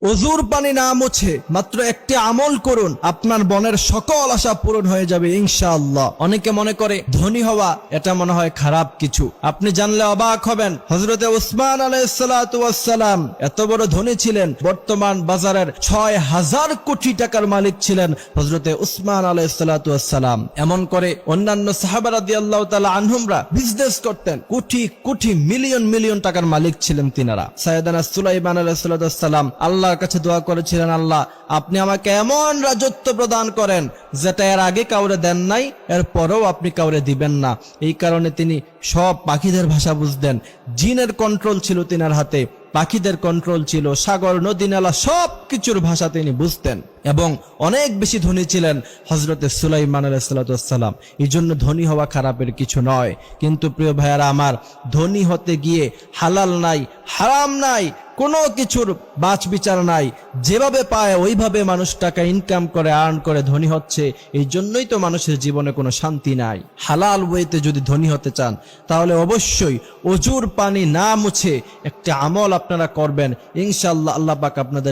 ওযুর পানি না মুছে মাত্র একটি আমল করুন, আপনার মনের সকল আশা পূরণ হয়ে যাবে ইনশাআল্লাহ। অনেকে মনে করে ধনী হওয়া এটা মনে হয় খারাপ কিছু। আপনি জানলে অবাক হবেন, হযরতে উসমান আলাইহিস সালাতু ওয়াস সালাম এত বড় ধনী ছিলেন, বর্তমান বাজারের ৬০০০ কোটি টাকার মালিক ছিলেন হযরতে উসমান আলাইহিস সালাতু ওয়াস সালাম। এমন করে অন্যান্য সাহাবা রাদিয়াল্লাহু তাআলা আনহুমরা বিজনেস করতেন, কোটি কোটি মিলিয়ন মিলিয়ন টাকার মালিক ছিলেন তিনারা। সাইয়েদানা সুলাইমান আলাইহিস সালাতু ওয়াস সালাম আল্লাহর কাছে দোয়া করেছিলেন, আল্লাহ আপনি আমাকে এমন রাজত্ব প্রদান করেন যেটা এর আগে কাউরে দেন নাই, এর পরেও আপনি কাউরে দিবেন না। এই কারণে তিনি সব পাখিদের ভাষা বুঝতেন, জিনের কন্ট্রোল ছিল তিনার হাতে, পাখিদের কন্ট্রোল ছিল, সাগর নদী নালা সব কিছুর ভাষা তিনি বুঝতেন এবং অনেক বেশি ধনী ছিলেন হযরতে সুলাইমান আলাইহিস সালাতু ওয়াস সালাম। এই জন্য ধনী হওয়া খারাপের কিছু নয়। কিন্তু প্রিয় ভাইয়ারা আমার, ধনী হতে গিয়ে হালাল নাই, হারাম নাই, কোনো কিছুর বাছ বিচার নাই, যেভাবে পায় ওইভাবে মানুষ টাকা ইনকাম করে আর্ন করে ধনী হচ্ছে। এই জন্যই তো মানুষের জীবনে কোনো শান্তি নাই। হালাল ওয়েতে যদি ধনী হতে চান তাহলে অবশ্যই ওযুর পানি না মুছে একটি আমল আপনারা করবেন, ইনশাআল্লাহ আল্লাহ পাক আপনাদের